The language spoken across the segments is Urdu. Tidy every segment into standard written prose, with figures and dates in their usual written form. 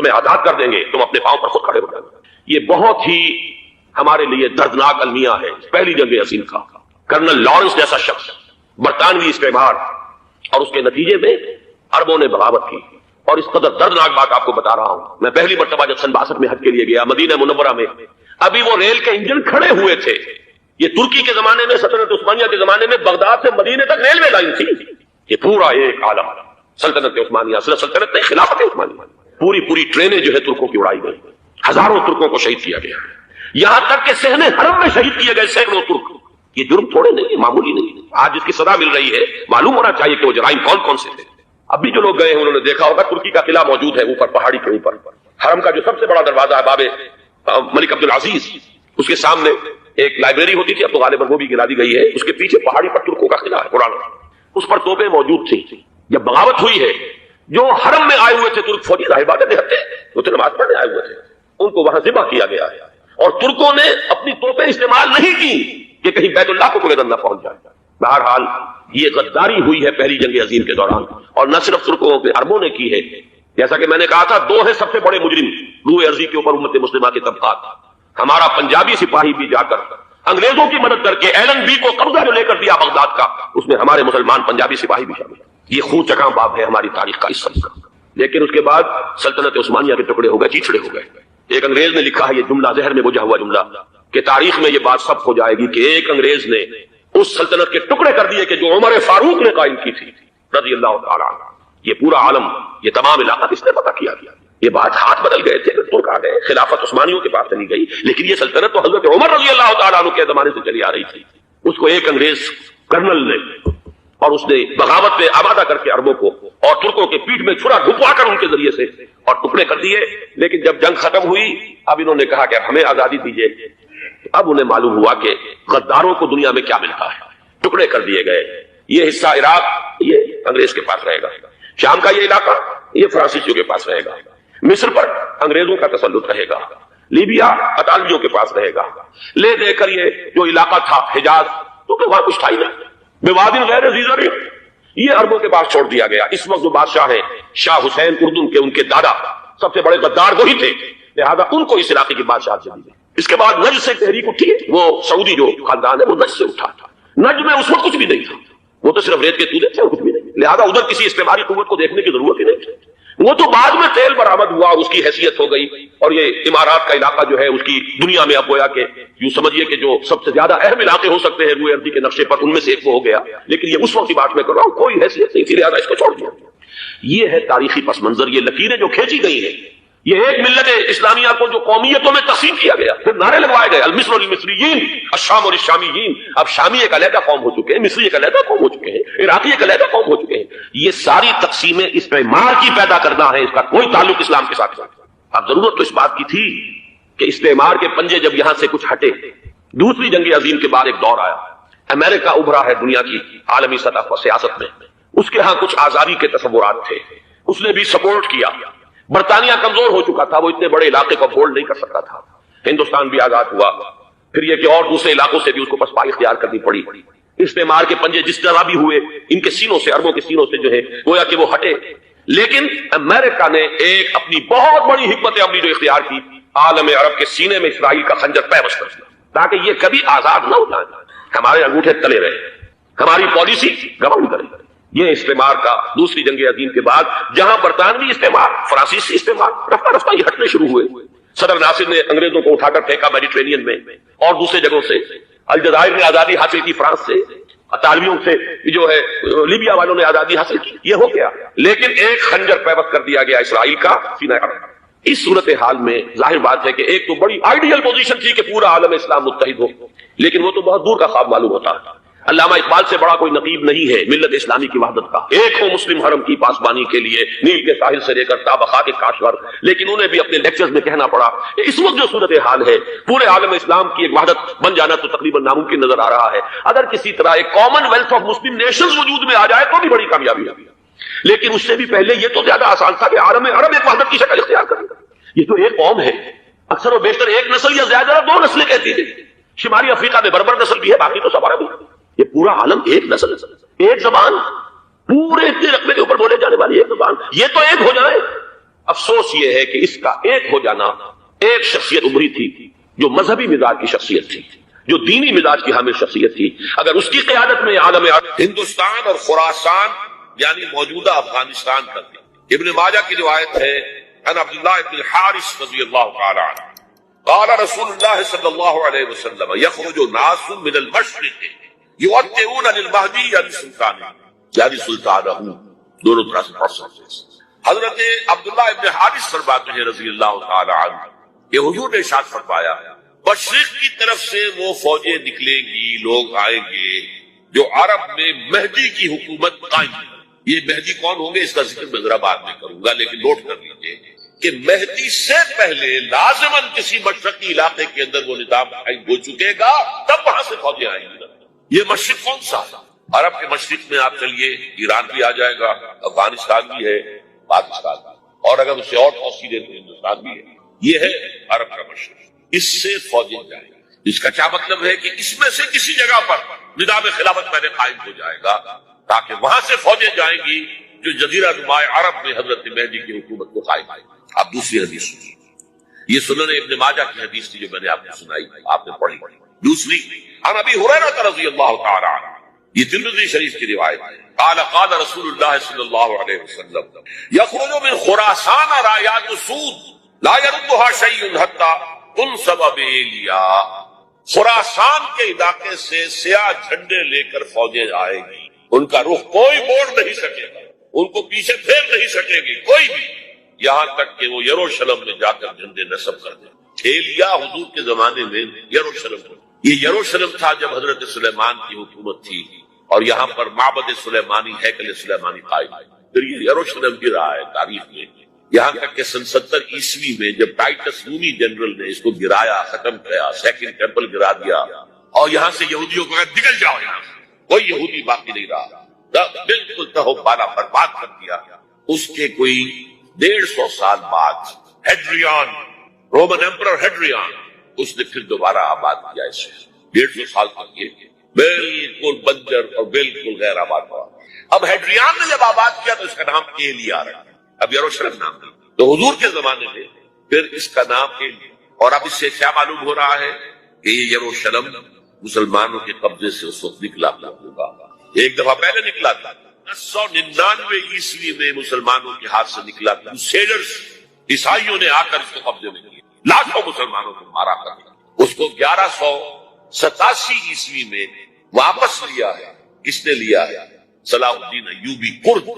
تمہیں آزاد کر دیں گے، تم اپنے پاؤں پر خود کھڑے ہو جائیں گے۔ یہ بہت ہی ہمارے لیے دردناک المیہ ہے پہلی جنگ عظیم کا۔ کرنل لارنس جیسا شخص برطانوی استعمار اور اس کے نتیجے میں عربوں نے بغاوت کی، اور اس قدر دردناک بات آپ کو بتا رہا ہوں۔ میں پہلی مرتبہ جب سن 62 میں حج کے لیے گیا مدینہ منورہ میں، ابھی وہ ریل کے انجن کھڑے ہوئے تھے۔ یہ ترکی کے زمانے میں، سلطنت عثمانیہ کے زمانے میں بغداد سے مدینے تک ریلوے لائن تھی۔ یہ پورا ایک عالم سلطنت عثمانیہ، سلطنت نہیں خلافت عثمانیہ، پوری ٹرینیں جو ہے ترکوں کی اڑائی گئی، ہزاروں ترکوں کو شہید کیا گیا، یہاں تک کہ صحن حرم میں شہید کیے گئے سینکڑوں ترک۔ یہ جرم تھوڑے نہیں، معمولی نہیں۔ آج جس کی سزا مل رہی ہے معلوم ہونا چاہیے کہ وہ جرائم کون کون سے تھے۔ اب بھی جو لوگ گئے ہیں انہوں نے دیکھا ہوگا ترکی کا قلعہ موجود ہے اوپر پہاڑی کے اوپر، حرم کا جو سب سے بڑا دروازہ ہے باب ملک عبد العزیز، اس کے سامنے ایک لائبریری ہوتی تھی، اب تو غالباً وہ بھی گرا دی گئی ہے، اس کے پیچھے پہاڑی پر ترکوں کا قلعہ ہے پرانا، اس پر توپیں موجود تھیں۔ جب بغاوت ہوئی ہے، جو حرم میں آئے ہوئے تھے ترک فوجی، ظاہر بات ہے نہتے وہ تو نماز پڑھنے آئے ہوئے تھے، ان کو وہاں ذبح کیا گیا ہے، اور ترکوں نے اپنی توپیں استعمال نہیں کی کہ کہیں بیت اللہ کو کوئی نہ پہنچ جائے۔ بہرحال یہ غداری ہوئی ہے پہلی جنگ عظیم کے دوران، اور نہ صرف ترکوں پہ عربوں نے کی ہے۔ جیسا کہ میں نے کہا تھا، دو ہیں سب سے بڑے مجرم روئے ارضی کے اوپر امت مسلمہ کے طبقات۔ ہمارا پنجابی سپاہی بھی جا کر انگریزوں کی مدد کر کے ایلن بی کو قبضہ جو لے کر دیا بغداد کا، اس میں ہمارے مسلمان پنجابی سپاہی بھی شامل ہیں۔ یہ خون چکاں باب ہے ہماری تاریخ کا اس سب کا۔ لیکن اس کے بعد سلطنت عثمانیہ کے ٹکڑے ہو گئے، چیچڑے ہو گئے۔ ایک انگریز نے لکھا ہے، یہ جملہ ذہن میں بجھا ہوا جملہ، کہ تاریخ میں یہ بات سب ہو جائے گی کہ ایک انگریز نے اس سلطنت کے ٹکڑے کر دیے کہ جو عمر فاروق نے قائم کی تھی رضی اللہ تعالیٰ عنہ۔ یہ پورا عالم، یہ تمام علاقہ کس نے پتہ کیا گیا؟ یہ بات ہاتھ بدل گئے تھے، ترک آ گئے، خلافت عثمانیوں کے پاس چلی گئی، لیکن یہ سلطنت تو حضرت عمر رضی اللہ تعالیٰ عنہ کے زمانے سے چلی آ رہی تھی۔ اس کو ایک انگریز کرنل نے، اور اس نے بغاوت پہ آمادہ کر کے عربوں کو اور ترکوں کے پیٹھ میں چھرا گھپوا کر ان کے ذریعے سے اور ٹکڑے کر دیے۔ لیکن جب جنگ ختم ہوئی، اب انہوں نے کہا کہ ہمیں آزادی دیجیے۔ اب انہیں معلوم ہوا کہ غداروں کو دنیا میں کیا ملتا ہے، ٹکڑے کر دیے گئے۔ یہ حصہ عراق یہ انگریز کے پاس رہے گا، شام کا یہ علاقہ یہ فرانسیسیوں کے پاس رہے گا، مصر پر انگریزوں کا تسلط رہے گا، لیبیا اطالویوں کے پاس رہے گا، لے دے کر یہ جو علاقہ تھا حجاز، تو کہ وہاں کچھ تھا ہی نہیں، بوادٍ غیر ذی زرع، یہ عربوں کے پاس چھوڑ دیا گیا۔ اس وقت جو بادشاہ ہیں شاہ حسین اردن کے، ان کے دادا سب سے بڑے غدار وہی تھے، لہذا ان کو اس علاقے کی بادشاہت دی گئی۔ اس کے بعد نجد سے تحریک اٹھی، وہ سعودی جو خاندان ہے وہ نجد سے اٹھا تھا۔ نجد میں اس وقت کچھ بھی نہیں تھا، وہ تو صرف ریت کے تودے تھے اور کچھ بھی نہیں، لہذا ادھر کسی استعماری قوت کو دیکھنے کی ضرورت ہی نہیں تھی۔ وہ تو بعد میں تیل برآمد ہوا اور اس کی حیثیت ہو گئی، اور یہ امارات کا علاقہ جو ہے اس کی دنیا میں اب گویا کہ یوں سمجھیے کہ جو سب سے زیادہ اہم علاقے ہو سکتے ہیں روئے ارضی کے نقشے پر، ان میں سے ایک وہ ہو گیا۔ لیکن یہ اس وقت کی بات میں کر رہا ہوں، کوئی حیثیت نہیں تھی، لہذا اس کو چھوڑ دیا۔ یہ ہے تاریخی پس منظر، یہ لکیریں جو کھینچی گئی ہیں، یہ ایک ملت اسلامیہ کو جو قومیتوں میں تقسیم کیا گیا، پھر نعرے لگوائے گئے المصر والمصریین، الشام اور الشامیین۔ اب شامی ایک علیحدہ قوم ہو چکے ہیں، مصری ایک علیحدہ قوم ہو چکے ہیں، عراقی ایک علیحدہ قوم ہو چکے ہیں۔ یہ ساری تقسیمیں استعمار کی پیدا کرنا ہے، اس کا کوئی تعلق اسلام کے ساتھ نہیں۔ اب ضرورت تو اس بات کی تھی کہ استعمار کے پنجے جب یہاں سے کچھ ہٹے، دوسری جنگ عظیم کے بعد ایک دور آیا، امریکہ ابھرا ہے دنیا کی عالمی سطح پر سیاست میں، اس کے ہاں کچھ آزادی کے تصورات تھے، اس نے بھی سپورٹ کیا۔ برطانیہ کمزور ہو چکا تھا، وہ اتنے بڑے علاقے کو ہولڈ نہیں کر سکتا تھا، ہندوستان بھی آزاد ہوا، پھر یہ کہ اور دوسرے علاقوں سے بھی اس کو پسپائی اختیار کرنی پڑی۔ استعمار کے پنجے جس طرح بھی ہوئے، ان کے سینوں سے، عربوں کے سینوں سے جو ہے گویا کہ وہ ہٹے، لیکن امریکہ نے ایک اپنی بہت بڑی حکمت عملی جو اختیار کی، عالم عرب کے سینے میں اسرائیل کا خنجر پیوست کر دیا تاکہ یہ کبھی آزاد نہ ہو جائے، ہمارے انگوٹھے تلے رہے، ہماری پالیسی گورن کرے۔ یہ استعمار کا دوسری جنگ عظیم کے بعد، جہاں برطانوی استعمار، فرانسیسی استعمار رفتہ رفتہ یہ ہٹنے شروع ہوئے۔ صدر ناصر نے انگریزوں کو اٹھا کر پھینکا میڈیٹرینین میں اور دوسرے جگہوں سے، الجزائر نے آزادی حاصل کی فرانس سے، اطالویوں سے جو ہے لیبیا والوں نے آزادی حاصل کی، یہ ہو گیا، لیکن ایک خنجر پیوست کر دیا گیا اسرائیل کا سینہ عرب۔ اس صورتحال میں ظاہر بات ہے کہ ایک تو بڑی آئیڈیل پوزیشن تھی کہ پورا عالم اسلام متحد ہو، لیکن وہ تو بہت دور کا خواب معلوم ہوتا ہے۔ علامہ اقبال سے بڑا کوئی نقیب نہیں ہے ملت اسلامی کی وحدت کا، ایک ہو مسلم حرم کی پاسبانی کے لیے نیل کے ساحل سے لے کر تابخا کے کاشور، لیکن انہیں بھی اپنے لیکچرز میں کہنا پڑا کہ اس وقت جو صورتحال ہے پورے عالم اسلام کی ایک وحدت بن جانا تو تقریباً ناممکن نظر آ رہا ہے۔ اگر کسی طرح ایک common wealth of Muslim nations وجود میں آ جائے تو بھی بڑی کامیابی ہے، لیکن اس سے بھی پہلے یہ تو زیادہ آسان تھا کہ عالم عرب ایک وحدت کی شکل اختیار کرے۔ یہ تو ایک قوم ہے، اکثر و بیشتر ایک نسل یا زیادہ دو نسلیں کہتی تھیں، شمالی افریقہ میں بربر نسل بھی ہے، باقی تو سب عرب ہے۔ یہ پورا عالم ایک نسل، ایک زبان، پورے اتنے رقبے کے اوپر بولے جانے والی ایک زبان، یہ تو ایک ہو جائے افسوس یہ ہے کہ اس کا ایک ہو جانا، ایک شخصیت ابھری تھی جو مذہبی مزاج کی شخصیت تھی، جو دینی مزاج کی حامل شخصیت تھی، اگر اس کی قیادت میں عالم ہندوستان اور خراسان یعنی موجودہ افغانستان کا تھی۔ ابن ماجہ کی روایت ہے عن عبداللہ ابن الحارث رضی اللہ تعالی عنہ قال رسول اللہ صلی اللہ علیہ وسلم یخرج ناس من المشرق یؤتئون للمہدی یعنی سلطان یعنی سلطانہ، دونوں طرح سے پڑھ سکتے ہیں۔ حضرت عبداللہ ابن حارث فرماتے ہیں رضی اللہ تعالی عنہ کہ حضور نے ارشاد فرمایا مشرق کی طرف سے وہ فوجیں نکلیں گی، لوگ آئیں گے جو عرب میں مہدی کی حکومت قائم کریں۔ یہ مہدی کون ہوں گے اس کا ذکر میں ذرا بعد میں کروں گا، لیکن نوٹ کر لیجیے کہ مہدی سے پہلے لازماً کسی مشرقی علاقے کے اندر وہ نظام قائم ہو چکے گا، تب وہاں سے فوجیں آئیں گی۔ یہ مشرق کون سا؟ عرب کے مشرق میں آپ چلیے ایران بھی آ جائے گا، افغانستان بھی ہے، پاکستان بھی، اور اگر اسے اور توسیع دیں تو ہندوستان بھی ہے۔ یہ ہے عرب کا مشرق، اس سے فوجیں جائیں گی۔ اس کا کیا مطلب ہے کہ اس میں سے کسی جگہ پر نظام خلافت پہلے قائم ہو جائے گا تاکہ وہاں سے فوجیں جائیں گی جو جزیرہ نماء عرب میں حضرت مہدی کی حکومت کو قائم آئے۔ اب دوسری حدیث سنیے، یہ سنن ابن ماجہ کی حدیث تھی جو میں نے آپ کو سنائی، آپ نے پڑھی۔ دوسری عن ابی ہریرہ رضی اللہ تعالی عنہ، یہ ترمذی شریف کی روایت ہے، قال قال رسول اللہ صلی اللہ علیہ وسلم یخرج من خراسان رایات سود لا يردها شيء حتى تنصب بإيلیا، خراسان کے علاقے سے سیاہ جھنڈے لے کر فوجیں آئے گی، ان کا رخ کوئی موڑ نہیں سکے گا، ان کو پیچھے پھیر نہیں سکے گی کوئی بھی، یہاں تک کہ وہ یروشلم میں جا کر جھنڈے نصب کر دیں۔ ایلیا حضور کے زمانے میں یروشلم، یہ یروشلم تھا جب حضرت سلیمان کی حکومت تھی، اور یہاں پر معبد سلیمانی ہیکل سلیمانی قائم ہے، پھر یہ یروشلم بھی رہا ہے تاریخ میں، یہاں تک کہ سن 70 عیسوی میں جب ٹائٹس رومی جنرل نے اس کو گرایا، ختم کیا، سیکنڈ ٹیمپل گرا دیا، اور یہاں سے یہودیوں کو نکل جاؤ، یہاں سے کوئی یہودی باقی نہیں رہا، بالکل تہو بالا برباد کر دیا۔ اس کے کوئی 150 سال بعد ہیڈریان، رومن ایمپرر ہیڈریان، اس نے پھر دوبارہ آباد کیا اسے، 150 سال تک یہ بالکل بنجر اور بالکل غیر آباد ہوا۔ اب ہیڈریان نے جب آباد کیا تو اس کا نام ایلیا رکھا، اب یروشلم نام ہے، تو حضور کے زمانے میں پھر اس کا نام ایلیا۔ اور اب اس سے کیا معلوم ہو رہا ہے کہ یہ یروشلم مسلمانوں کے قبضے سے اس وقت نکلا ہوگا، ایک دفعہ پہلے نکلا تھا 999 عیسوی میں مسلمانوں کے ہاتھ سے نکلا، کروسیڈرز عیسائیوں نے آ کر اس کو قبضے میں کیا، لاکھوں مسلمانوں کو مارا کر دیا۔ اس کو 1187 عیسوی میں واپس لیا ہے، کس نے لیا ہے؟ صلاح الدین ایوبی کرد۔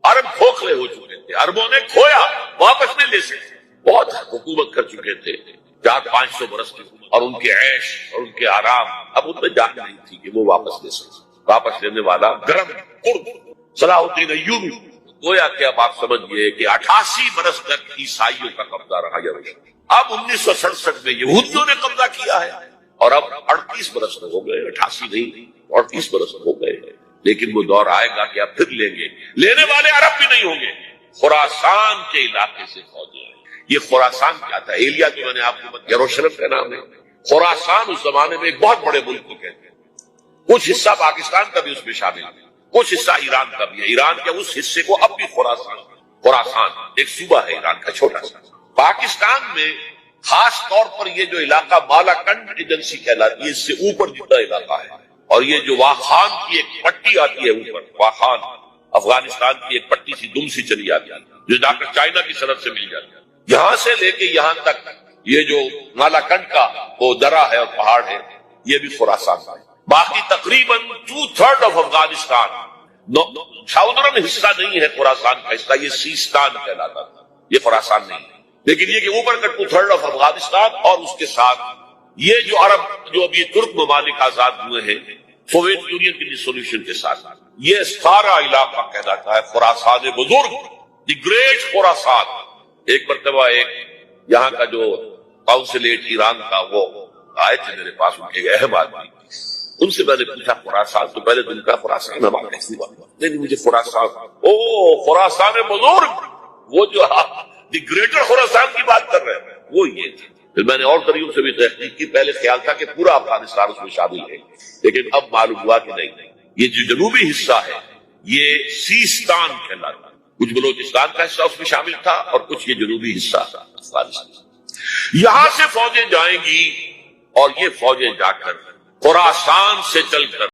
عرب کھوکھلے ہو چکے تھے، عربوں نے کھویا، واپس نہیں لے سکتے، بہت حکومت کر چکے تھے 400-500 برس کی، اور ان کے عیش اور ان کے آرام اب ان میں جان نہیں تھی کہ وہ واپس لے سکتے۔ واپس لینے والا گرم کرد صلاح الدین ایوبی، گویا کہ اب آپ سمجھئے کہ 88 برس تک عیسائیوں کا قبضہ رہا یروشلم۔ اب 1967 میں یہودیوں نے قبضہ کیا ہے، اور اب 38 برس ہو گئے، 88 نہیں 38 برس ہو گئے، لیکن وہ دور آئے گا کہ اب پھر لیں گے، لینے والے عرب بھی نہیں ہوں گے، خراسان کے علاقے سے فوجیں آئیں۔ یہ خراسان کیا تھا؟ ایلیا جو میں نے آپ کو بتایا یروشلم کا نام ہے۔ خراسان اس زمانے میں ایک بہت بڑے ملک کو کہتے ہیں، کچھ حصہ پاکستان کا بھی اس میں شامل ہے، کچھ حصہ ایران کا بھی ہے، ایران کے اس حصے کو اب بھی خراسان ایک صوبہ ہے ایران کا چھوٹا سا۔ پاکستان میں خاص طور پر یہ جو علاقہ مالاکنڈ ایجنسی کہلاتی ہے، اس سے اوپر جتنا علاقہ ہے، اور یہ جو واخان کی ایک پٹی آتی ہے اوپر، واخان افغانستان کی ایک پٹی سی دم سی چلی آتی ہے جو جا کر چائنا کی سرحد سے مل جاتی ہے، یہاں سے لے کے یہاں تک یہ جو مالاکنڈ کا وہ درہ ہے اور پہاڑ ہے، یہ بھی خراسان ہے۔ باقی تقریباً 2/3 آف افغانستان ساؤدرن حصہ نہیں ہے خراسان کا حصہ، یہ سیستان کہلاتا تھا، یہ خراسان نہیں ہے، لیکن یہ کہ اوپر کا 2/3 آف افغانستان، اور اس کے ساتھ یہ جو عرب جو ابھی ترک ممالک آزاد ہوئے ہیں سوویت یونین کی ڈسولوشن کے ساتھ، یہ سارا علاقہ کہلاتا ہے خراسان بزرگ، دی گریٹ خراسان۔ ایک مرتبہ ایک یہاں کا جو کاؤنسلیٹ ایران کا وہ آئے تھے میرے پاس، ان کے اہم آدمی، ان سے میں نے پوچھا خراسان تو پہلے دن کا خراسان ہمارا کیسی بات؟ نہیں مجھے خراسان، خراسان بزرگ، وہ جو دی گریٹر خراسان کی بات کر رہے ہیں وہ یہ تھے۔ پھر میں نے اور طریقوں سے بھی تحقیق کی، پہلے خیال تھا کہ پورا افغانستان اس میں شامل ہے، لیکن اب معلوم ہوا کہ نہیں، یہ جو جنوبی حصہ ہے یہ سیستان کہلاتا ہے، کچھ بلوچستان کا حصہ اس میں شامل تھا اور کچھ یہ جنوبی حصہ افغانستان۔ یہاں سے فوجیں جائیں گی اور یہ فوجیں جا کر خراسان سے چل کر